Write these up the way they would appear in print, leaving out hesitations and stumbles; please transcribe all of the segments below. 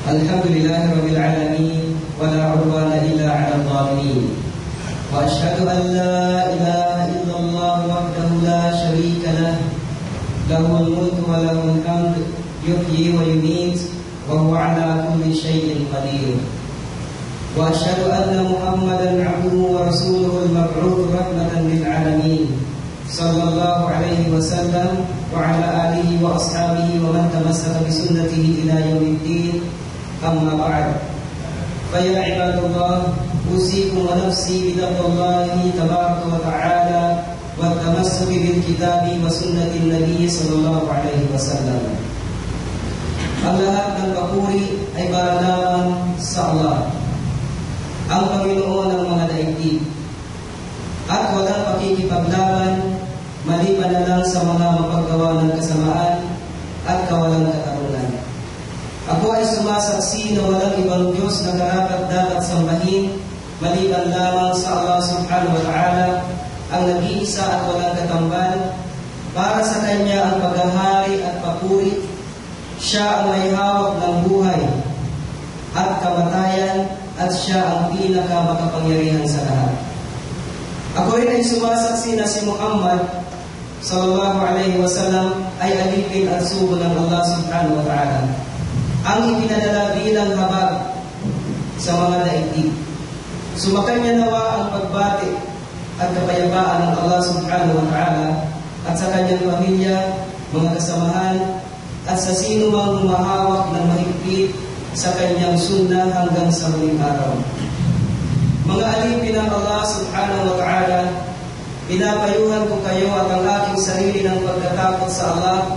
الحمد لله رب العالمين ولا عدوان إلا على الظالمين وأشهد أن لا إله إلا الله وحده لا شريك له له الملك وله الحمد يحيي ويميت وهو على كل شيء قدير وأشهد أن محمدا عبده ورسوله المبعوث رحمة للعالمين صلى الله عليه وسلم وعلى آله وأصحابه ومن تمسك بسنته إلى يوم الدين أما بعد فيا عباد الله أوصيكم ونفسي بتقوى الله تبارك وتعالى والتمسك بالكتاب وسنة النبي صلى الله عليه وسلم. Ang lahat ng papuri ay para lamang sa Allah, ang Panginoon ng mga daigdig, at walang pakikipaglaban maliban na lang sa mga mapaggawa ng kasamaan at kawalang katarunan. Ako ay sumasaksi na walang ibang Diyos na karapat-dapat sambahin maliban lamang sa Allah subhanahu wa ta'ala, ang nag-iisa at walang katambal. Para sa Kanya ang paghahari at papuri. Siya ang may hawak ng buhay at kamatayan, at Siya ang pinakamakapangyarihan sa lahat. Ako rin ay sumasaksi na si Muhammad sallallahu alaihi wasallam ay alipin at sugo ng Allah subhanahu wa ta'ala, ang ipinadala bilang habag sa mga daigdig. Sumakanya nawa ang pagbati at kapayapaan ng Allah subhanahu wa ta'ala at sa kanyang pamilya, mga kasamahan, at sa sino mang humahawak ng mahigpit sa kanyang sunnah hanggang sa huling araw. Mga alipin ng Allah subhanahu wa ta'ala, pinapayuhan ko kayo at ang aking sarili ng pagkatakot sa Allah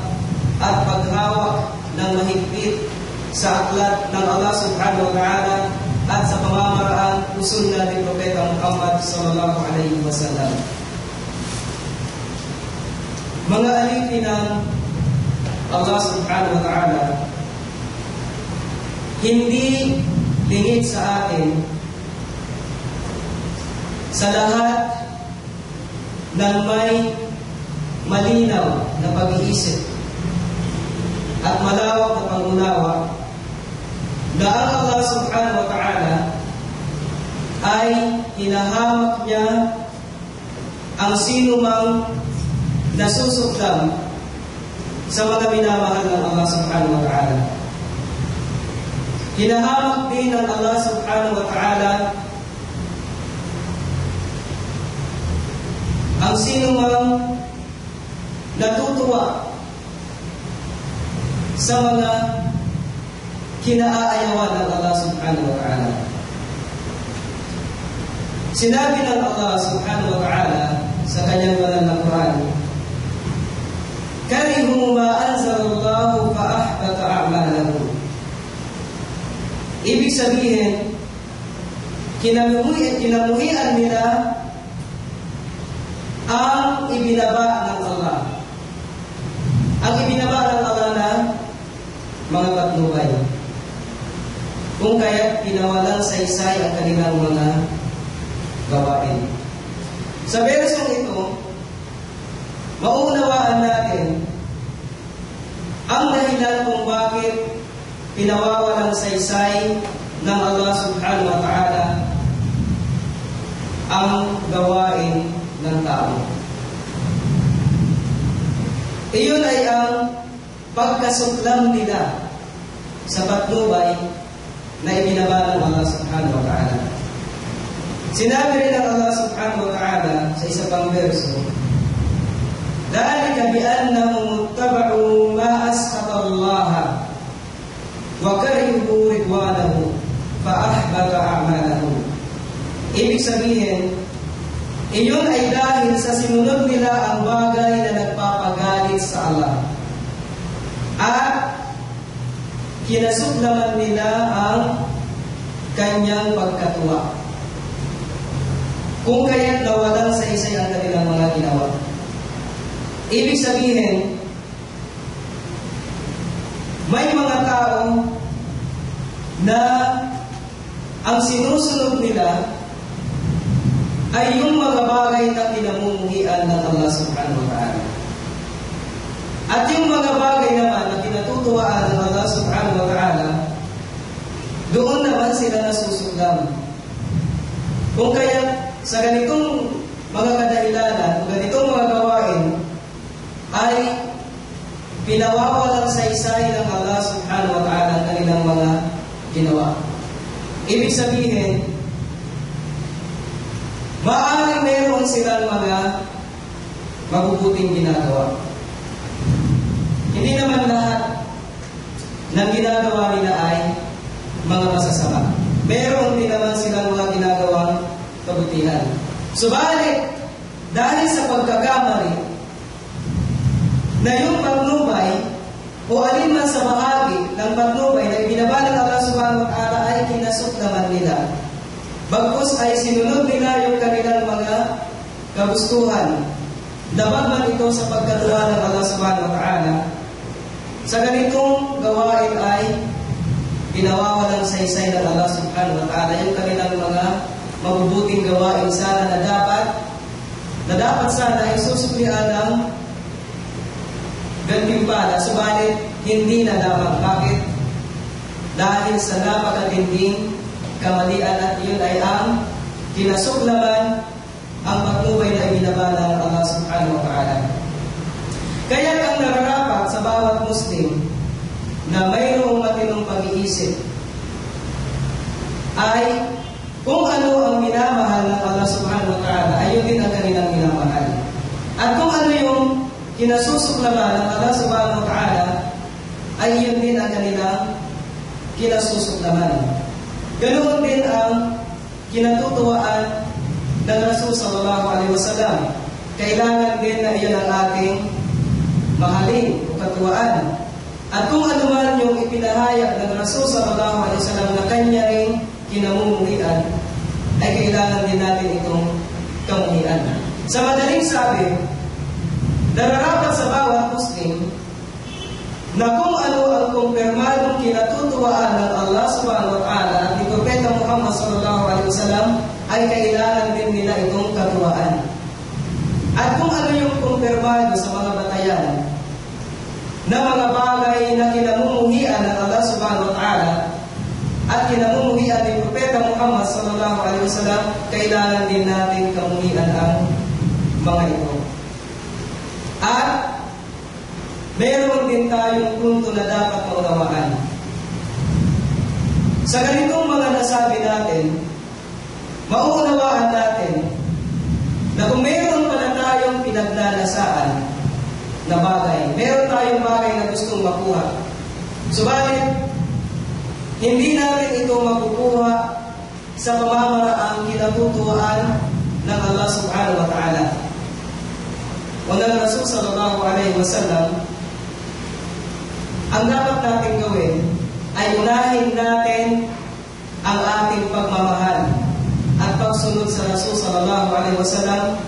at paghawak ng mahigpit sa aklat ng Allah subhanahu wa ta'ala at sa pamamaraan usul na ni Propeta Muhammad sallallahu alaihi wasallam. Mga alipin ng Allah subhanahu wa ta'ala, hindi lingid sa atin sa lahat ng may malinaw na pag-iisip at malawak na pangunawa na ang Allah subhanahu wa ta'ala ay hinahamak niya ang sino mang nasusuklam sa mga minamahal ng Allah subhanahu wa ta'ala. Hinahamak din ng Allah subhanahu wa ta'ala ang sino mang natutuwa sa mga kinaayawan ng Allah subhanahu wa ta'ala. Sinabi ng Allah subhanahu wa ta'ala sa kanyang banal na Quran, "Karihu ma anzalallahu fa ahbata a'malahum." Ibig sabihin, kinamuhian nila ang ibinaba ng Allah. Ang ibinaba ng Allah na mga patnubay, kung kaya't pinawalang saysay ang kanilang mga gawain. Sa bersong ito, maunawaan natin ang dahilan kung bakit pinawawalang saysay ng Allah subhanahu wa ta'ala ang gawain ng tao. Iyon ay ang pagkasuklam nila sa patnubay na ibinaba ng Allah subhanahu wa ta'ala. Sinabi rin ng Allah subhanahu wa ta'ala sa isa pang verso, "Dhalika bi'annahum ittaba'u ma askhata Allah wa karihu ridwanahu fa ahbata a'malahum." Ibig sabihin, iyon ay dahil sa sinunod nila ang bagay na nagpapagalit sa Allah at kinasuklaman nila ang kanyang pagkatuwa, kung kaya't nawalan sa isa ang kanilang mga ginawa. Ibig sabihin, may mga tao na ang sinusunod nila ay yung mga bagay na pinamumuhian ng Allah subhanahu wa ta'ala. At yung mga bagay naman na pinatutuwaan ng Allah subhanahu wa ta'ala naman sila nasusuglam. Kung kaya sa ganitong mga kadahilanan, o ganitong mga gawain, ay pinawawalang saysay ng Allah subhanahu wa ta'ala ang kanilang mga ginawa. Ibig sabihin, maaaring mayroon silang mga mabubuting ginagawa. Hindi naman lahat ng ginagawa nila ay mga masasama. Meron din naman silang mga ginagawang kabutihan. Subalit, dahil sa pagkakamali na yung patnubay o alinman sa bahagi ng patnubay na ibinaba ng Allah subhanahu wa ta'ala ay kinasukdaman nila. Bagkus ay sinunod nila yung kanilang mga kagustuhan. Dabag man ito sa pagkatuwa ng Allah subhanahu wa ta'ala. Sa ganitong gawain ay pinawawalang saysay ng Allah subhanahu wa ta'ala yung kanilang mga mabubuting gawain sana na dapat sana ay susuklian ng gantimpala. Subalit hindi na dapat. Bakit? Dahil sa napakatinding kamalian at yun ay ang kinasuklaman ang patnubay na ibinaba ng Allah subhanahu wa ta'ala. Kaya ang nararapat sa bawat Muslim na mayroong matinong pag-iisip ay kung ano ang minamahal ng Allah subhanahu wa ta'ala, ayun din ang kanilang minamahal. At kung ano yung kinasusuklaman ng Allah subhanahu wa ta'ala, ay yun din ang kanilang kinasusuklaman. Ganoon din ang kinatutuwaan ng Rasul sallallahu alaihi wasallam. Kailangan din na iyan ang ating mahalin o katuwaan. At kung ano man yung ipinahayag ng Rasul sallallahu alaihi wasallam na kanya rin kinamumuhian, ay kailangan din natin itong kamuhian. Sa madaling sabi, nararapat sa bawat Muslim na kung ano ang kumpirmadong kinatutuwaan ng Allah subhanahu wa ta'ala at ni Propeta Muhammad sallallahu alaihi wasallam ay kailangan din nila itong katuwaan. At kung ano yung kumpirmado sa mga batayan na mga bagay na kinamumuhian ng Allah subhanahu wa ta'ala at kinamumuhian ni Propeta Muhammad sallallahu alaihi wasallam, kailangan din natin kamuhian ang mga ito. At meron din tayong punto na dapat maunawaan. Sa ganitong mga nasabi natin, mauunawaan natin na kung meron pala tayong pinaglalasaan na bagay, meron tayong bagay na gustong makuha. Subalit, hindi natin ito makukuha sa pamamaraang kinatutuwaan ng Allah subhanahu wa ta'ala. O ng Rasul sallallahu alaihi wasallam, ang dapat natin gawin ay unahin natin ang ating pagmamahal at pagsunod sa Rasul sallallahu alaihi wasallam,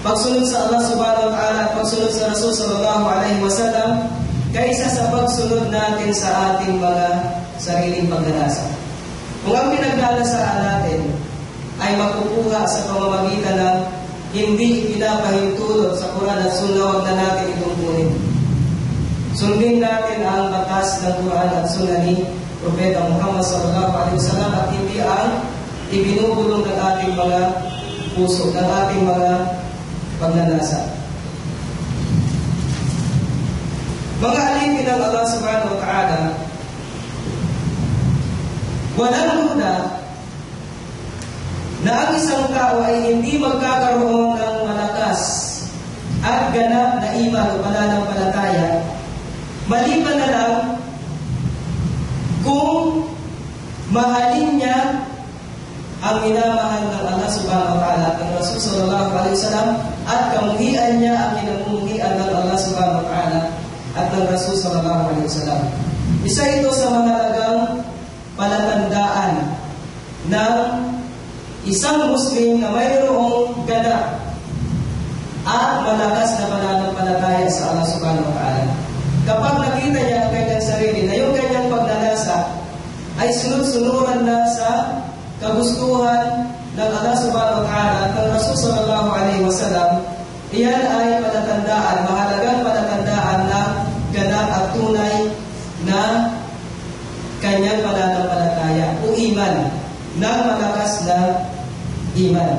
pagsunod sa Allah subhanahu wa ta'ala at pagsunod sa Rasul sallallahu alaihi wasallam kaysa sa pagsunod natin sa ating mga sariling paglalasa. Kung ang pinaglalasaan natin ay makukuha sa pamamagitan ng hindi ipinapahintulot sa Quran at Sunnah, huwag na natin itong kunin. Sundin natin ang batas ng Quran at Sunnah ni Propeta Muhammad sallallahu alaihi wasallam at hindi ang ibinubulong ng ating mga puso, ng ating mga pagnanasa. Mga alipin ng Allah subhanahu wa ta'ala, walang duda na ang isang tao ay hindi magkakaroon ng malakas at ganap na iman o pananampalataya maliban na lang kung mahalin niya ang minamahal ng Allah subhanahu wa ta'ala at ng Rasul sallallahu alaihi wasallam at kamuhian niya ang kinamumuhian ng Allah subhanahu wa ta'ala at ng Rasul sallallahu alaihi wasallam. Isa ito sa mahalagang palatandaan ng isang Muslim na mayroong ganap at malakas na pananampalataya sa Allah subhanahu wa ta'ala. Kapag nakita niya ang kanyang sarili na yung kanyang pagnanasa ay sunod-sunuran na sa kagustuhan ng Allah subhanahu wa ta'ala at ng Rasul sallallahu alaihi wasallam, iyan ay palatandaan, mahalagang palatandaan na ganap at tunay na kanyang pananampalataya o iman, ng malakas na iman.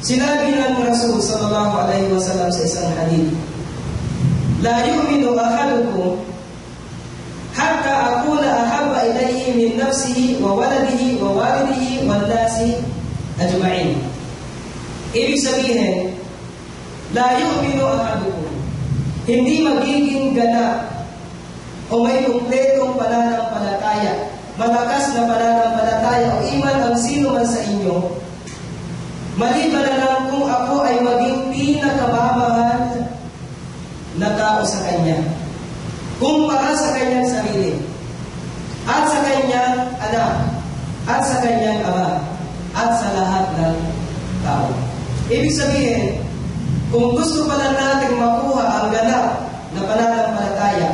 Sinabi ng Rasul sallallahu alaihi wasallam sa isang hadith, la yu'minu ahadukum hatta akuna ahabba ilayhi min nafsihi wa waladihi wa walidihi wan nasi ajma'in. Ibig sabihin, la yu'minu ahadukum, hindi magiging ganap o may kumpletong pananampalataya, malakas na pananampalataya o iman ang sino man sa inyo, maliban na lang kung ako ay maging pinakamamahal na tao sa Kanya, kumpara sa Kanyang sarili, at sa Kanyang anak, at sa Kanyang ama, at sa lahat ng tao. Ibig sabihin, kung gusto pala natin makuha ang ganap na pananampalataya,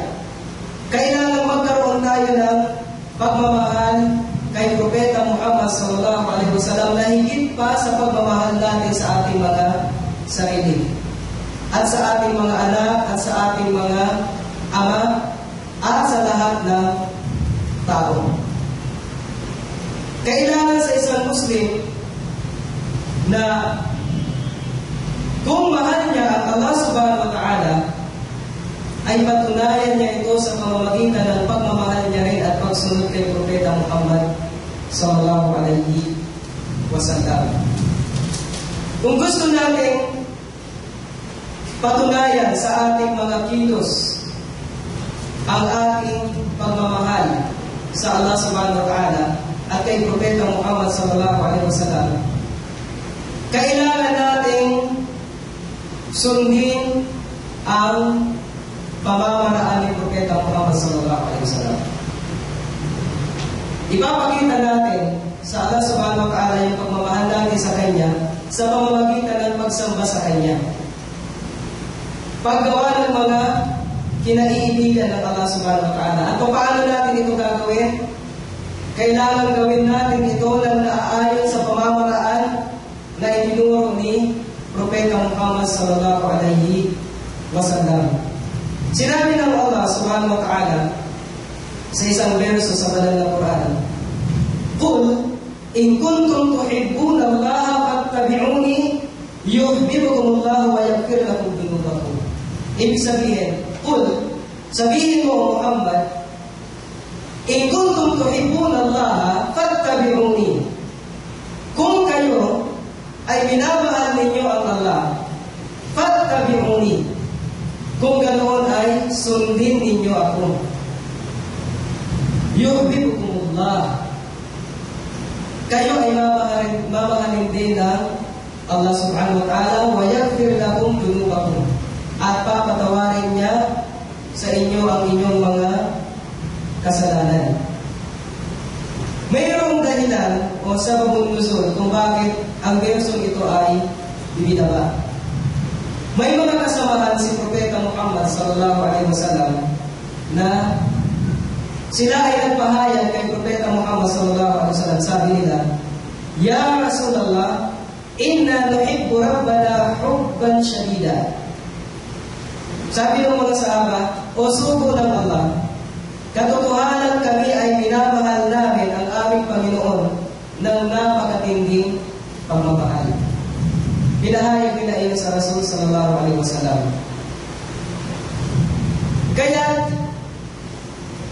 kailangan magkaroon tayo ng pagmamahal kay Propeta Muhammad sallallahu alaihi wasallam na higit pa sa pagmamahal natin sa ating mga sarili, at sa ating mga anak, at sa ating mga ama, at sa lahat ng tao. Kailangan sa isang Muslim na kung mahal niya ang Allah subhanahu wa ta'ala, ay patunayan niya ito sa pamamagitan ng pagmamahal niya rin at pagsunod kay Propeta Muhammad sallallahu alaihi wasallam. Kung gusto natin patunayan sa ating mga kilos ang ating pagmamahal sa Allah subhanahu wa ta'ala at kay Propeta Muhammad sallallahu alaihi wasallam, kailangan nating sundin ang pamamaraan ni Propeta Muhammad sallallahu alaihi wasallam. Ipapakita natin sa Allah subhanahu wa ta'ala yung pagmamahal natin sa Kanya sa pamamagitan ng pagsamba sa Kanya, paggawa ng mga kinaiibigan ng Allah subhanahu wa ta'ala. At paano natin ito gagawin? Kailangan gawin natin ito ng naaayon sa pamamaraan na itinuro ni Propeta Muhammad sallallahu alaihi wasallam. Sinabi ng Allah subhanahu wa ta'ala sa isang verso sa banal na Quran, "Qul in kuntum tuhibbuna Allah fattabi'uni yuhibbukumullah wa yaghfir lakum dhunubakum." Ibig sabihin, qul, sabihin mo Muhammad, in kuntum tuhibbuna Allah fattabi'uni. Kung kayo ay minamahal ninyo ang Allah, fattabi'uni. Kung ganoon ay sundin ninyo ako. Yuhibbukumullah. Kayo ay mamahalin din ng Allah subhanahu wa ta'ala, wa yaghfir lakum dhunubakum. At papatawarin niya sa inyo ang inyong mga kasalanan. Mayroong dahilan o sababun nuzul kung bakit ang bersong ito ay ibinaba. May mga kasamahan si Propeta Muhammad sallallahu alaihi wasallam na sila ay nagpahayag kay Propeta Muhammad sallallahu alaihi wasallam. Sabi nila, "Ya Rasulullah, inna nuhibbu rabbana hubban shadida." Sabi ng mga sahaba, "O sugo ng Allah, katotohanan kami ay minamahal namin ang aming Panginoon ng napakatinding pagmamahal." Pinahayag nila iyon sa Rasul sallallahu alaihi wasallam. Kaya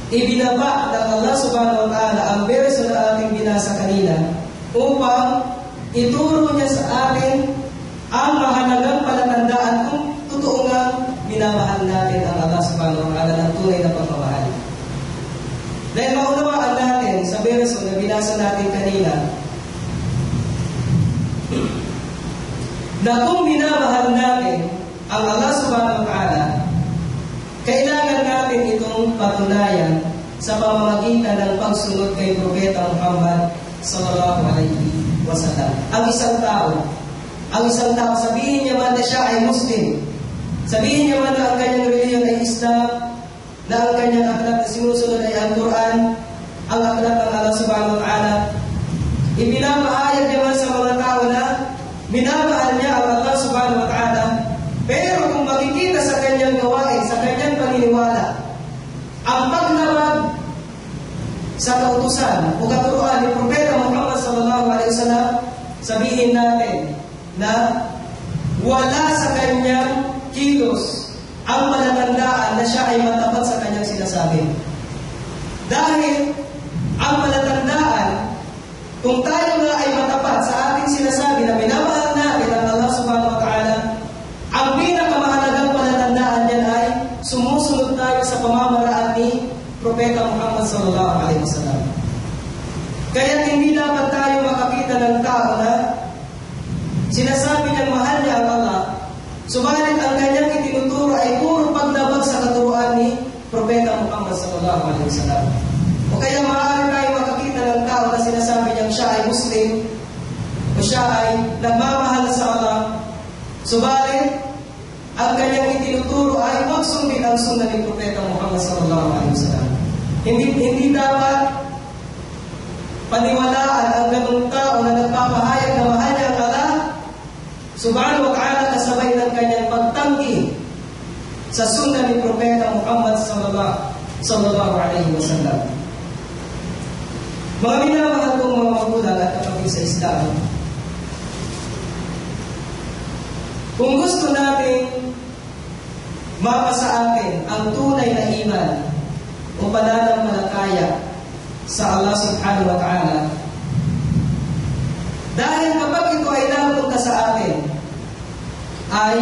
ibinaba ng Allah subhanahu wa ta'ala ang verso na ating binasa kanina upang ituro niya sa atin ang mahalagang palatandaan kung totoo nga minamahal natin ang Allah subhanahu wa ta'ala ng tunay na pagmamahal. Dahil maunawaan natin sa verso na binasa natin kanina na kung minamahal natin ang Allah subhanahu wa ta'ala, kailangan natin itong patunayan sa pamamagitan ng pagsunod kay Propeta Muhammad sallallahu alaihi wasallam. Ang isang tao, sabihin niya man na siya ay Muslim, sabihin niya man na ang kanyang reliyon ay Islam, na ang kanyang akhlak na sinusunod ay ang Quran, ang akhlak ng Allah subhanahu wa ta'ala, ipinapahayag niya man sa mga tao na minamahal niya ang Allah subhanahu wa ta'ala, pero kung makikita sa kanyang gawain, sa kanyang paniniwala, ang paglabag sa kautusan o katuruan ni Propeta Muhammad sallallahu alaihi wasallam, sabihin natin na wala sa kanyang kilos ang palatandaan na siya ay matapat sa kanyang sinasabi. Dahil ang palatandaan, kung tayo nga ay matapat sa ating sinasabi na minamahal natin ang Allah subhanahu wa ta'ala, ang pinakamahalagang palatandaan niyan ay sumusunod tayo sa pamamaraan ni Propeta Muhammad sallallahu alaihi wasallam. Kaya hindi dapat tayo makakita ng tao na sinasabi niyang mahal niya ang Allah, subalit ang kanyang itinuturo ay puro paglabag sa katuruan ni Propeta Muhammad sallallahu alaihi wasallam. O kaya maaari tayo makakita ng tao na sinasabi niyang siya ay Muslim o siya ay nagmamahal sa Allah, subalit ang kanyang itinuturo ay huwag sundin ang sunnah ni Propeta Muhammad sallallahu alaihi wasallam. Hindi dapat paniwalaan ang ganung tao na nagpapahayag na mahal niya ang Allah subhanahu wa ta'ala kasabay ng kanyang pagtanggi sa sunnah ni Propeta Muhammad sallallahu alaihi wasallam. Mga minamahal kong mga magulang at kapatid sa Islam, kung gusto natin mapasa atin ang tunay na iman o pananampalataya sa Allah subhanahu wa ta'ala, dahil kapag ito ay napunta sa atin, ay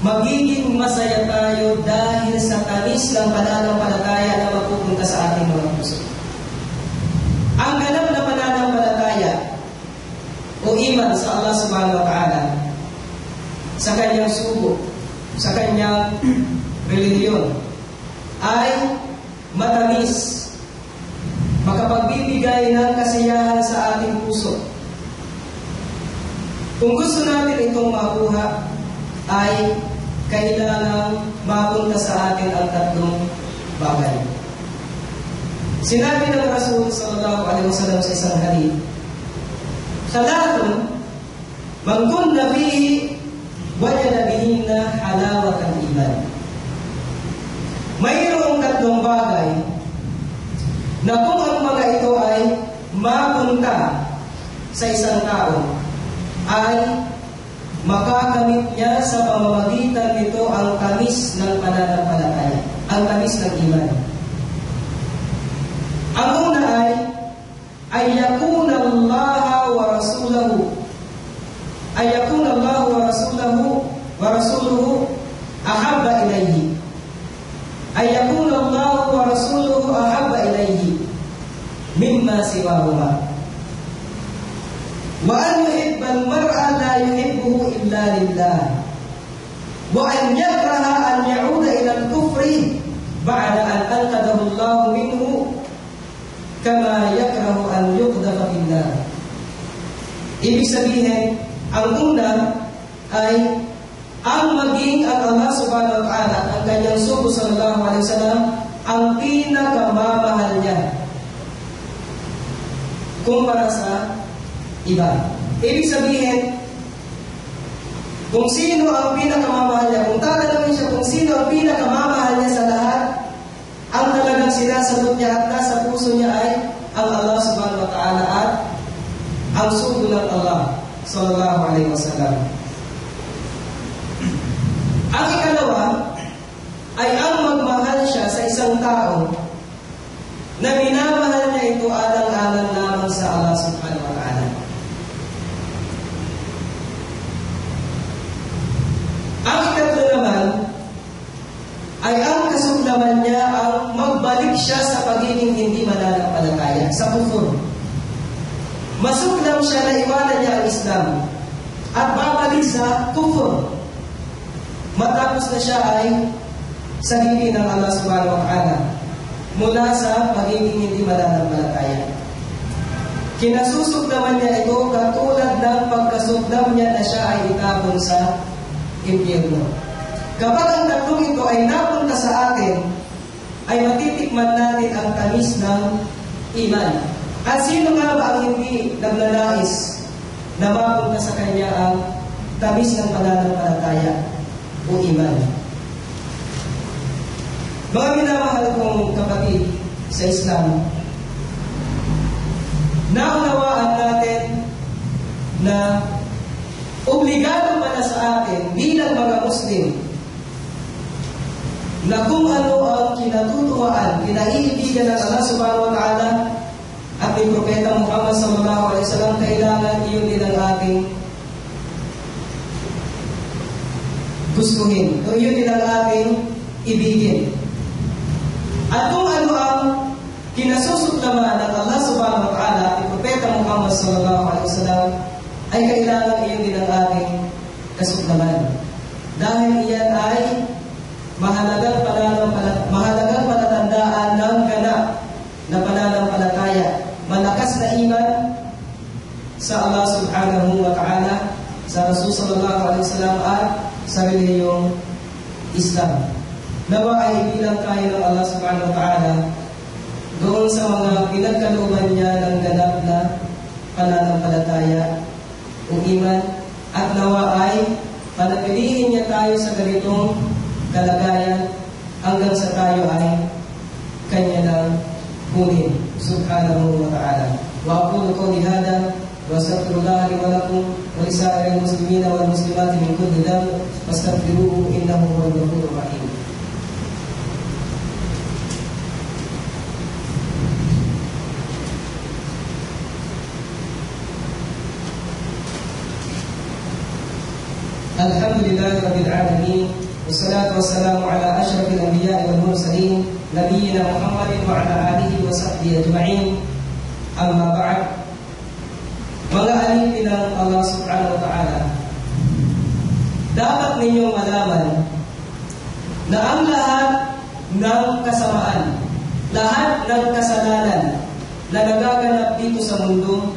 magiging masaya tayo dahil sa tamis ng pananampalataya na mapupunta sa ating mga puso. Ang ganap na pananampalataya o iman sa Allah subhanahu wa ta'ala, sa kanyang sugo, sa kanyang relihiyon, ay matamis, makapagbibigay ng kasiyahan sa ating puso. Kung gusto natin itong makuha, ay kailangan mapunta sa atin ang tatlong bagay. Sinabi ng Rasul sallallahu alaihi wasallam sa isang hadith, "Salatun man kunna fihi wajada bihinna halawatal iman." Mayroong tatlong bagay na kung ang mga ito ay mapunta sa isang tao, ay makakamit niya sa pamamagitan nito ang tamis ng pananampalataya, ang tamis ng iman. Ang una ay yakuna Allah wa Rasulahu, ay yakuna Allah wa Rasuluhu ahabba ilayhi, ay yakuna Allah wa Rasuluhu ahabba ilayhi mimma siwahuma, wa an yuhibba al-mar'a la yuhibbuhu illa lillah, wa an yakraha an ya'uda ila al-kufri ba'da an anqadahu Allah minhu kama yakrahu an yuqdafa billah. Ibig sabihin, ang una ay ang maging ang Allah subhanahu wa ta'ala at ang kanyang sugo sallallahu alaihi wasallam ang pinakamamahal niya kumpara sa iba. Ibig sabihin, kung sino ang pinakamamahal niya, kung tatanungin siya kung sino ang pinakamamahal niya sa lahat, ang talagang sinasagot niya at nasa puso niya ay ang Allah subhanahu wa ta'ala at ang sugo ng Allah sallallahu alaihi wasallam. Ang ikalawa ay ang magmahal siya sa isang tao na minamahal niya ito alang-alang lamang sa Allah subhanahu wa ta'ala. Ang ikatlo naman ay ang kasuklaman niya ang magbalik siya sa pagiging hindi mananampalataya, sa kufur. Masuklam siya na iwanan niya ang Islam at babalik sa kufur matapos na siya ay sarili ng Allah subhanahu wa ta'ala mula sa pagiging hindi mananampalataya. Kinasusuklaman niya ito katulad ng pagkasuklam niya na siya ay itapon sa impyerno. Kapag ang tatlong ito ay napunta sa atin, ay matitikman natin ang tamis ng iman. At sino nga ba ang hindi nagnanais na mapunta sa kanya ang tamis ng pananampalataya o iman? Mga minamahal kong kapatid sa Islam, naunawaan natin na obligado pala sa atin bilang mga Muslim na kung ano ang kinatutuwaan, kinaiibigan ng Allah subhanahu wa ta'ala at ni Propeta Muhammad sallallahu alaihi wasallam, kailangan iyon din ang ating gustuhin. O yun din ang ating ibigin. At kung ano ang kinasusuklaman ng Allah subhanahu wa ta'ala at ni Propeta Muhammad sallallahu alaihi wasallam, ay kailangan iyon din ang ating kasuklaman. Dahil iyan ay mahalagang palatandaan ng ganap na pananampalataya, malakas na iman sa Allah subhanahu wa ta'ala, sa Rasul sallallahu alaihi wasallam at sa relihiyong Islam. Nawa ay bilang tayo ng Allah subhanahu wa ta'ala doon sa mga pinagkalooban niya ng ganap na pananampalataya o iman, at nawa ay panatilihin niya tayo sa ganitong kalagayan hanggang sa tayo ay kanya lang kunin subhanahu wa ta'ala. Wa aqulu qawli hadha wa astaghfirullah li wa lakum wa li sa'iril muslimina wal muslimati min kulli dhanb fastaghfiruhu innahu huwal ghafurur rahim. Alhamdulillahi rabbil alamin. Wassalatu wassalamu ala asyrafil anbiya'i wal mursalin nabiyyina Muhammadin wa ala alihi wa sahbihi ajma'in. Amma ba'd. Mga alipin ng Allah subhanahu wa ta'ala, dapat ninyong malaman na ang lahat ng kasamaan, lahat ng kasalanan na nagaganap dito sa mundo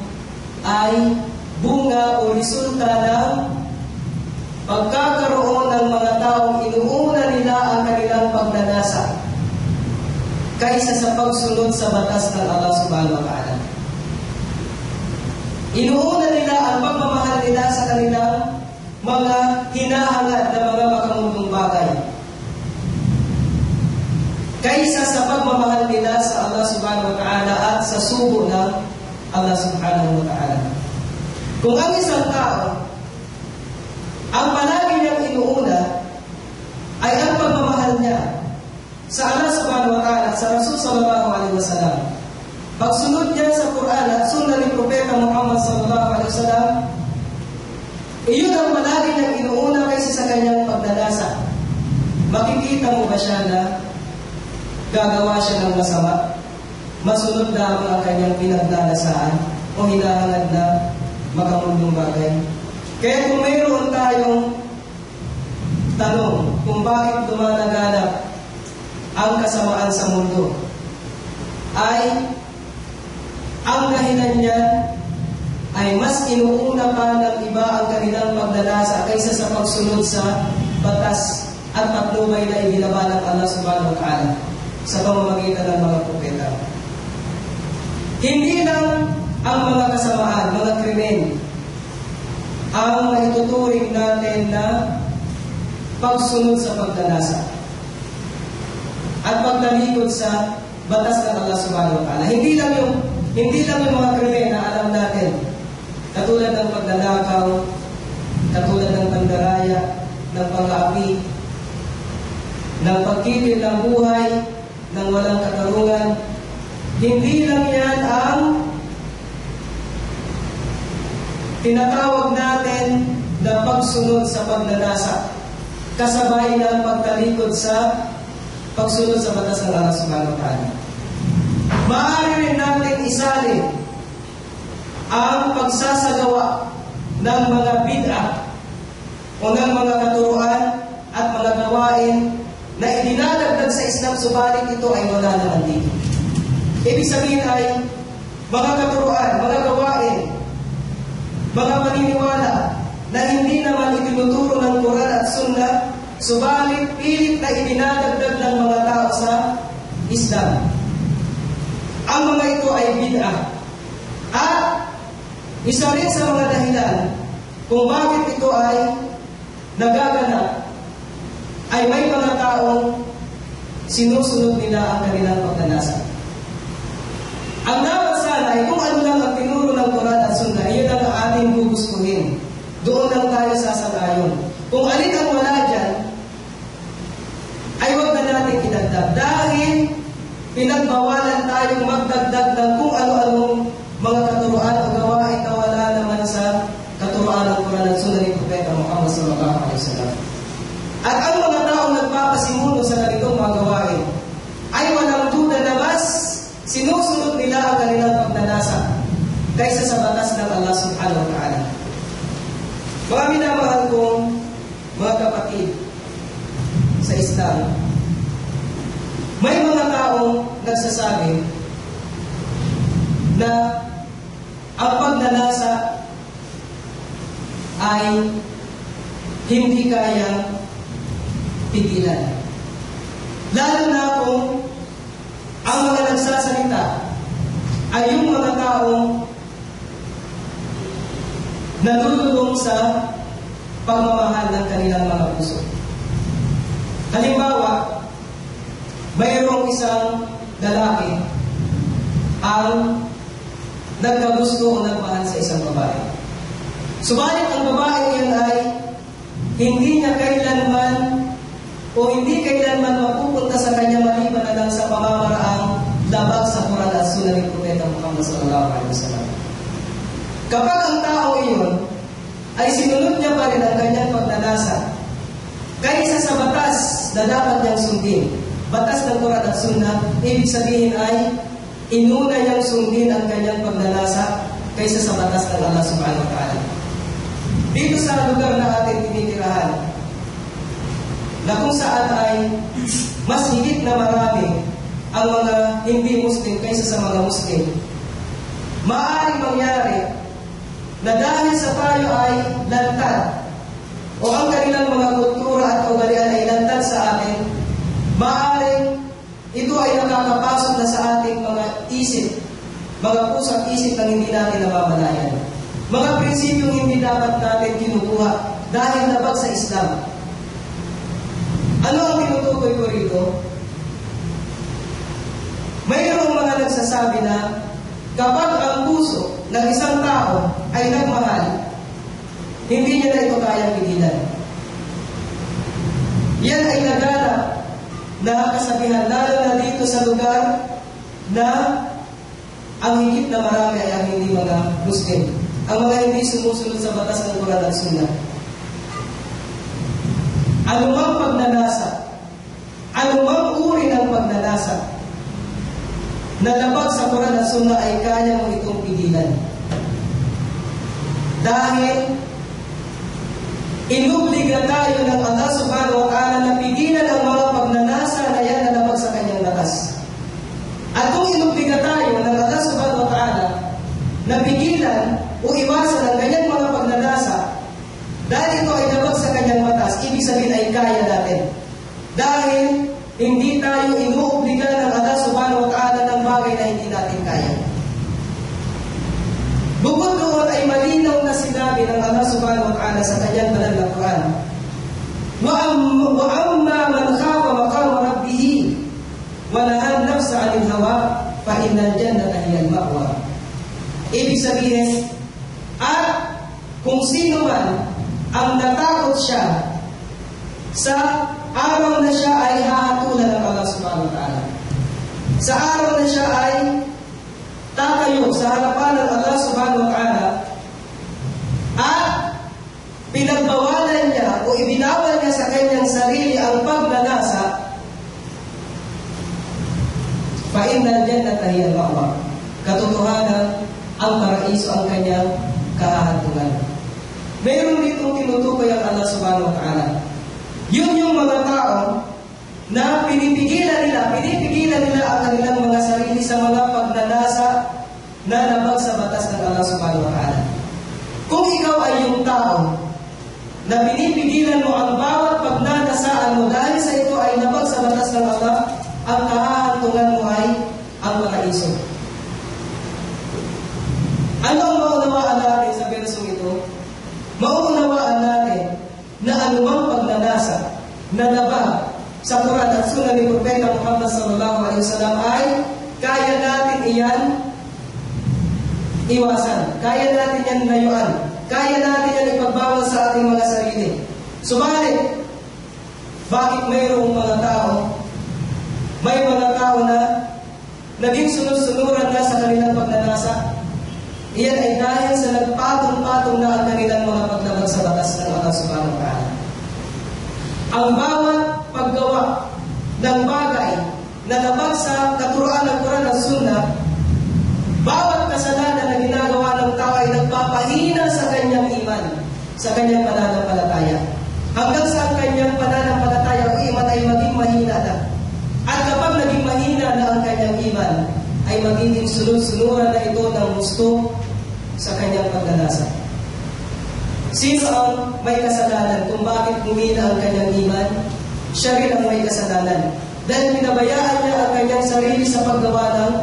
ay bunga o resulta ng pagkakaroon ng mga taong inuuna nila ang kanilang pagnanasa kaysa sa pagsunod sa batas ng Allah subhanahu wa ta'ala. Inuuna nila ang pagmamahal nila sa kanilang mga hinahangad na mga makamundong bagay kaysa sa pagmamahal nila sa Allah subhanahu wa ta'ala at sa sugo ng Allah subhanahu wa ta'ala. Kung ang isang tao ang palagi niyang inuuna ay ang pagmamahal niya sa Allah subhanahu wa ta'ala at sa Rasul sallallahu alaihi wasallam, pagsunod niya sa Quran at Sunnah ni Propeta Muhammad sallallahu alaihi wasallam, iyon ang palagi niyang inuuna kaysa sa kanyang pagnanasa. Makikita mo ba siya na gagawa siya ng masama? Masunod lamang ang kanyang pinagnanasaan o hinahangad na makamundong bagay? Kaya kung mayroon tayong tanong kung bakit dumanaganap ang kasamaan sa mundo, ay ang dahilan niya ay mas inuuna pa ng iba ang kanilang pagnanasa kaysa sa pagsunod sa batas at patnubay na ibinaba ng Allah subhanahu wa ta'ala sa pamamagitan ng mga propeta. Hindi lang ang mga kasamaan, mga krimen, ang maituturing natin na pagsunod sa pagnanasa at pagtalikod sa batas ng Allah subhanahu wa ta'ala. Hindi lang yung mga krimen na alam natin, katulad ng pagnanakaw, katulad ng pandaraya, ng pang-aapi, ng pagkitil ng buhay, ng walang katarungan. Hindi lang yan ang tinatawag natin na pagsunod sa pagnanasa, kasabay ng pagtalikod sa pagsunod sa batas ng Allah subhanahu wa ta'ala. Maaari rin natin isali ang pagsasagawa ng mga bid'ah o ng mga katuruan at mga gawain na idinadagdag sa Islam, subalit ito ay wala naman dito. Ibig sabihin ay mga katuruan, mga gawain, mga paniniwala na hindi naman itinuturo ng Quran at Sunnah, subalit pilit na idinadagdag ng mga tao sa Islam. Ang mga ito ay bid'ah. At isa rin sa mga dahilan kung bakit ito ay nagaganap ay may mga taong sinusunod nila ang kanilang pagnanasa. ay kung ano lang ang tinuro ng Quran at Sunnah, iyon ang ating gugustuhin. Doon lang tayo sasalayon. Kung alin ang wala dyan, ay huwag na natin idagdag. Dahil pinagbawalan tayong magdagdag ng kung ano-anong mga katuruan o gawain na wala naman sa katuruan ng Quran at Sunnah ni Propeta Muhammad sallallahu alaihi wasallam. At ang mga taong nagpapasimuno sa ganitong mga gawain ay walang duda na mas sinusunod nila ang kanilang pagnanasa kaysa sa batas ng Allah subhanahu wa ta'ala. Mga minamahal kong mga kapatid sa Islam, may mga taong nagsasabi na ang pagnanasa ay hindi kayang pigilan. Lalo na kung ang mga nagsasalita ay yung mga taong nalululong sa pagmamahal ng kanilang mga puso. Halimbawa, mayroong isang lalaki ang nagkagusto o nagmahal sa isang babae. Subalit ang babae yan ay hindi niya kailanman o hindi kailanman mapupunta sa kanya maliban na lang sa pamamaraang labag sa Quran at Sunnah ni Propeta Muhammad sallallahu alaihi wasallam. Kapag ang tao iyon ay sinunod niya pa rin ang kanyang pagnanasa kaysa sa batas na dapat niyang sundin, batas ng Quran at Sunnah, ibig sabihin ay inuna niyang sundin ang kanyang pagnanasa kaysa sa batas ng Allah subhanahu wa ta'ala. Dito sa lugar na ating tinitirahan, na kung saan ay mas higit na marami ang mga hindi Muslim kaysa sa mga Muslim, maaaring mangyari na dahil sa tayo ay lantad o ang kanilang mga kultura at kaugalian ay lantad sa atin, maaaring ito ay nakakapasok na sa ating mga isip, mga pusang isip na hindi natin namamalayan. Mga prinsipyong hindi dapat natin kinukuha dahil labag sa Islam. Ano ang tinutukoy ko rito? Mayroong mga nagsasabi na kapag ang puso ng isang tao ay nagmahal, hindi niya na ito kayang pigilan. Yan ay naganap na kasabihan, lalo na dito sa lugar na ang higit na marami ay ang hindi mga Muslim, ang mga hindi sumusunod sa batas ng Quran at Sunnah. Anumang pagnanasa, anumang uri ng pagnanasa na labag sa Quran at Sunnah ay kaya mo itong pigilan. Dahil inubliga tayo ng Allah subhanahu wa ta'ala na pigilan ang mga pagnanasa na yan na labag sa kanyang batas. At kung inubliga tayo ng Allah subhanahu wa ta'ala na pigilan o iwasan ang kanyang mga pagnanasa dahil ito ay labag sa kanyang batas, ibig sabihin ay kaya natin. Dahil hindi tayo inuobliga ng Allah subhanahu wa ta'ala ng bagay na hindi natin kaya. Bukod doon ay malinaw na sinabi ng Allah subhanahu wa ta'ala sa kanyang banal na Quran, wa amma man khafa maqama rabbih wa nahaa an-nafsa 'anil hawa fa innal jannata hiya al-ma'wa. Ibig sabihin, at kung sino man ang natakot siya sa araw na siya ay hahatulan ng Allah subhanahu wa ta'ala, sa araw na siya ay tatayo sa harapan ng Allah subhanahu wa ta'ala at pinagbawalan niya o ibinawal niya sa kanyang sarili ang pagnanasa, fa innal jannata hiya al-ma'wa. Katotohanan, ang paraiso ang kanyang kahahantungan. Mayroon ditong tinutukoy ang Allah subhanahu wa ta'ala. Yun yung mga tao na pinipigilan nila ang kanilang mga sarili sa mga pagnanasa na labag sa batas ng Allah subhanahu wa ta'ala. Kung ikaw ay yung tao na pinipigilan mo ang bawat pagnanasaan mo dahil sa ito ay labag sa batas ng Allah, ang kahahantungan mo ay ang paraiso. Ano ang maunawaan natin sa bersong ito? Maunawaan natin na anumang pagnanasa na labag sa Quran at Sunnah ni Propeta Muhammad sallallahu alaihi wasallam ay kaya natin iyan iwasan. Kaya natin yan layuan. Kaya natin yan ipagbawal sa ating mga sarili. Subalit, bakit mayroong mga tao, may mga tao na naging sunod-sunuran na sa kanilang pagnanasa? Iyan ay dahil sa nagpatong-patong na ang kanilang mga paglabag sa batas ng Allah subhanahu wa ta'ala. Ang bawat paggawa ng bagay na labag sa katuruan ng Quran at Sunnah, bawat kasalanan na ginagawa ng tao ay nagpapahina sa kanyang iman, sa kanyang pananampalataya. Hanggang sa ang kanyang pananampalataya o iman ay maging mahina na. At kapag naging mahina na ang kanyang iman, ay magiging sunod-sunuran na ito ng gusto sa kanyang pagnanasa. Sino ang may kasalanan kung bakit humina ang kanyang iman? Siya rin ang may kasalanan. Dahil pinabayaan niya ang kanyang sarili sa paggawa ng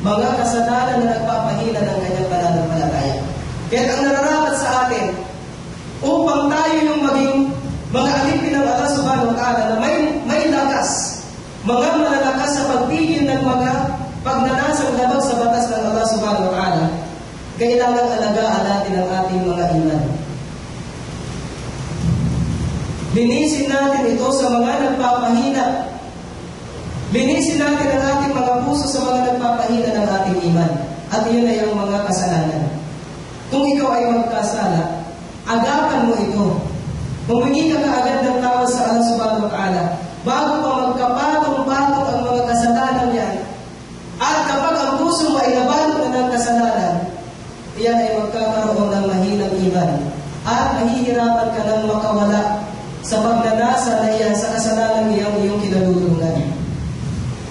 mga kasalanan na nagpapahina ng kanyang pananampalataya. Kaya ang nararapat sa atin, upang tayo yung maging mga alipin ng Allah subhanahu wa ta'ala na may lakas, mga malalakas sa pagpigil ng mga pagnanasang labag sa batas ng Allah subhanahu wa ta'ala, kailangan alagaan natin ang ating mga iman. Linisin natin ito sa mga nagpapahina. Linisin natin ang ating mga puso sa mga nagpapahina ng ating iman. At iyon ay ang mga kasalanan. Kung ikaw ay magkasala, agapan mo ito. Humingi ka kaagad ng tawad sa Allah subhanahu wa ta'ala bago pa magkapatong-patong ang mga kasalanan yan. At kapag ang puso mo ay nabalot na ng kasalanan, iyan ay magkakaroon ng mahinang iman. At mahihirapan ka ng makawala sa pagnanasa na iyan sa kasalanan niyang iyong kinalulungan.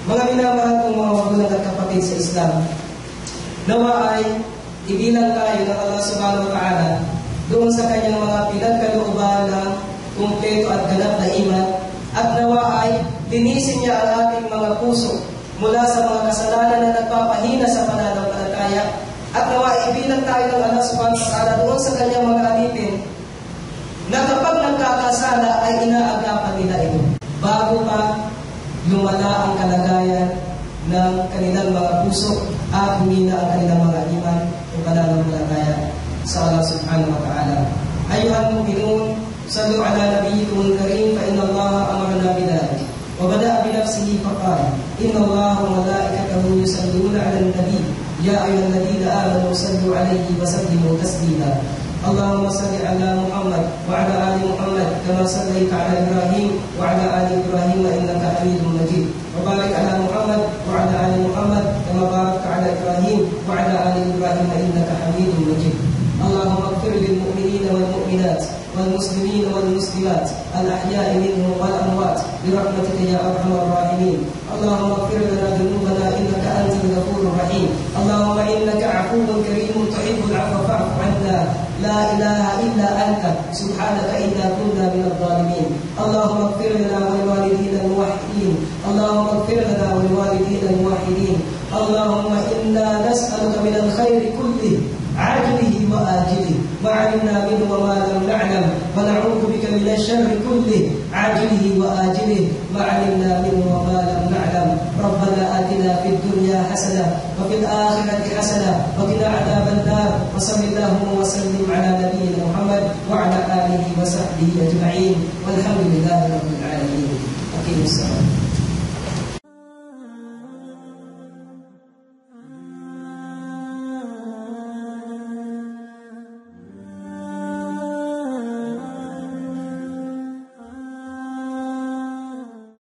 Mga minamahal kong mga magulang at kapatid sa Islam, nawa ay ibilang tayo ng Allah subhanahu wa ta'ala doon sa kanyang mga pinagkalooban ng kumpleto at ganap na iman, at nawa ay linisin niya ang ating mga puso mula sa mga kasalanan na nagpapahina sa pananampalataya, at nawa ay ibilang tayo ng Allah subhanahu wa ta'ala doon sa kanyang mga alipin na kapag nagkakasala ay inaagapan nila ito bago pa lumala ang kalagayan ng kanilang mga puso at humina ang kanilang mga iman o pananampalataya sa Allah subhanahu wa ta'ala. Ayuhal mu'minun, sallu ala nabiyyikumul karim, fa inna Allah amarna bidhalik. Wa bada'a bi nafsihi faqala, inna Allah wa malaikatahu yusalluna 'alan nabi, ya ayyuhalladhina amanu sallu 'alaihi wa sallimu taslima. اللهم صل على محمد وعلى آل محمد كما صليت على إبراهيم وعلى آل إبراهيم إنك حميد مجيد وبارك على محمد وعلى آل محمد كما باركت على إبراهيم وعلى آل إبراهيم إنك حميد مجيد اللهم اغفر للمؤمنين والمؤمنات والمسلمين والمسلمات الأحياء منهم والأموات برحمتك يا أرحم الراحمين اللهم اغفر لنا ذنوبنا إنك أنت الغفور الرحيم اللهم إنك عفو كريم تحب العفو فاعف عنا لا إله إلا أنت سبحانك إنا كنا من الظالمين اللهم اغفر لنا ولوالدينا الموحدين اللهم اغفر لنا ولوالدينا الموحدين اللهم إنا نسألك من الخير كله عاجله وآجله ما علمنا منه وما لم نعلم ونعوذ بك من الشر كله عاجله وآجله ما علمنا منه وما لم نعلم ربنا آتنا في الدنيا حسنة وفي الآخرة حسنة وقنا عذاب النار وصل اللهم وسلم على نبينا محمد وعلى آله وصحبه أجمعين والحمد لله رب العالمين. أقيموا الصلاة.